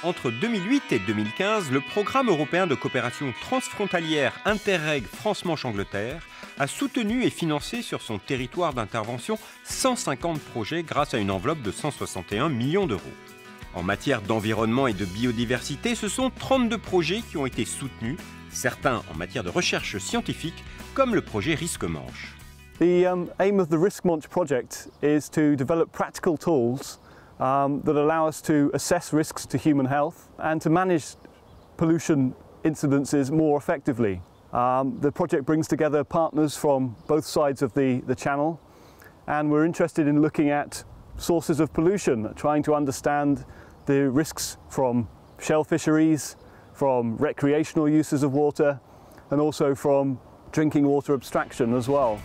Entre 2008 et 2015, le programme européen de coopération transfrontalière Interreg France-Manche-Angleterre a soutenu et financé sur son territoire d'intervention 150 projets grâce à une enveloppe de 161 millions d'euros. En matière d'environnement et de biodiversité, ce sont 32 projets qui ont été soutenus, certains en matière de recherche scientifique, comme le projet Risque-Manche. The aim of the Risque-Manche project is to develop practical tools that allow us to assess risks to human health and to manage pollution incidences more effectively. The project brings together partners from both sides of the channel, and we're interested in looking at sources of pollution, trying to understand the risks from shell fisheries, from recreational uses of water, and also from drinking water abstraction as well.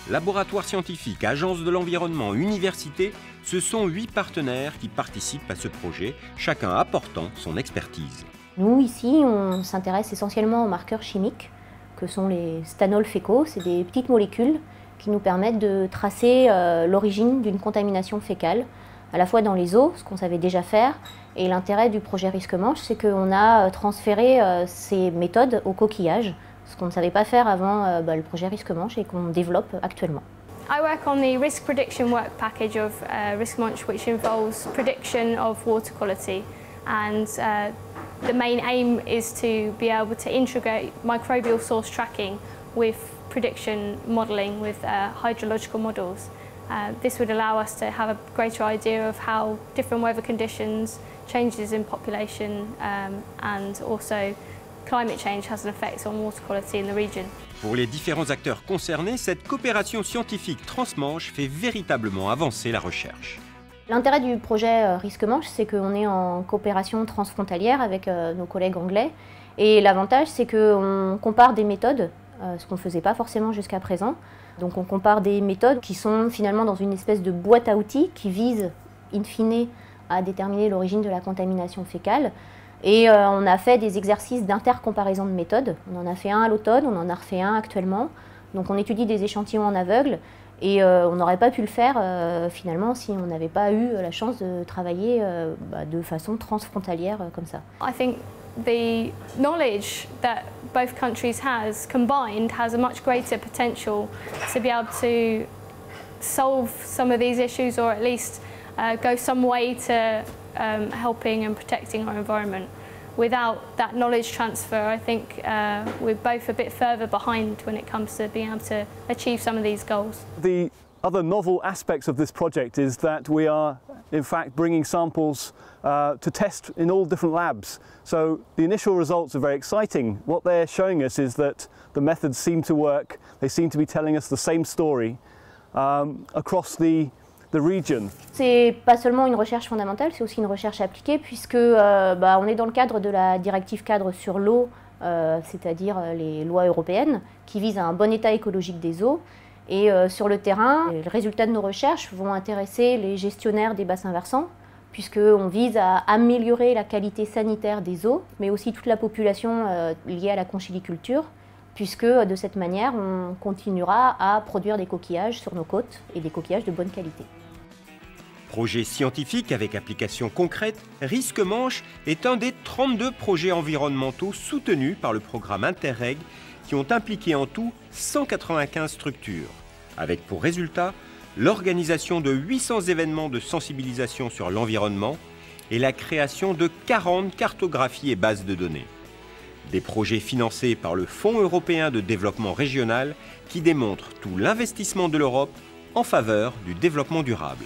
Laboratoires scientifiques, agences de l'environnement, universités, ce sont 8 partenaires qui participent à ce projet, chacun apportant son expertise. Nous, ici, on s'intéresse essentiellement aux marqueurs chimiques, que sont les stanols fécaux. C'est des petites molécules qui nous permettent de tracer l'origine d'une contamination fécale, à la fois dans les eaux, ce qu'on savait déjà faire, et l'intérêt du projet Risque-Manche, c'est qu'on a transféré ces méthodes aux coquillages, ce qu'on ne savait pas faire avant le projet Risque-Manche et qu'on développe actuellement. I work on the risk prediction work package of Risque-Manche, which involves prediction of water quality, and the main aim is to be able to integrate microbial source tracking with prediction modelling with hydrological models. This would allow us to have a greater idea of how different weather conditions, changes in population and also climate change has an effect on water quality in the region. Pour les différents acteurs concernés, cette coopération scientifique transmanche fait véritablement avancer la recherche. L'intérêt du projet Risque-Manche, c'est qu'on est en coopération transfrontalière avec nos collègues anglais. Et l'avantage, c'est qu'on compare des méthodes, ce qu'on ne faisait pas forcément jusqu'à présent. Donc on compare des méthodes qui sont finalement dans une espèce de boîte à outils qui vise, in fine, à déterminer l'origine de la contamination fécale. Et on a fait des exercices d'intercomparaison de méthodes. On en a fait un à l'automne, on en a refait un actuellement. Donc on étudie des échantillons en aveugle et on n'aurait pas pu le faire finalement si on n'avait pas eu la chance de travailler de façon transfrontalière comme ça. I think the knowledge that both countries has combined has a much greater potential to be able to solve some of these issues, or at least go some way to helping and protecting our environment. Without that knowledge transfer, I think we're both a bit further behind when it comes to being able to achieve some of these goals. The other novel aspects of this project is that we are in fact bringing samples to test in all different labs. So the initial results are very exciting. What they're showing us is that the methods seem to work. They seem to be telling us the same story across the region. C'est pas seulement une recherche fondamentale, c'est aussi une recherche appliquée puisque on est dans le cadre de la directive cadre sur l'eau, c'est-à-dire les lois européennes qui visent à un bon état écologique des eaux. Et sur le terrain, les résultats de nos recherches vont intéresser les gestionnaires des bassins versants puisqu'on vise à améliorer la qualité sanitaire des eaux, mais aussi toute la population liée à la conchyliculture, puisque de cette manière, on continuera à produire des coquillages sur nos côtes et des coquillages de bonne qualité. Projet scientifique avec application concrète, Risque-Manche est un des 32 projets environnementaux soutenus par le programme Interreg qui ont impliqué en tout 195 structures, avec pour résultat l'organisation de 800 événements de sensibilisation sur l'environnement et la création de 40 cartographies et bases de données. Des projets financés par le Fonds européen de développement régional qui démontrent tout l'investissement de l'Europe en faveur du développement durable.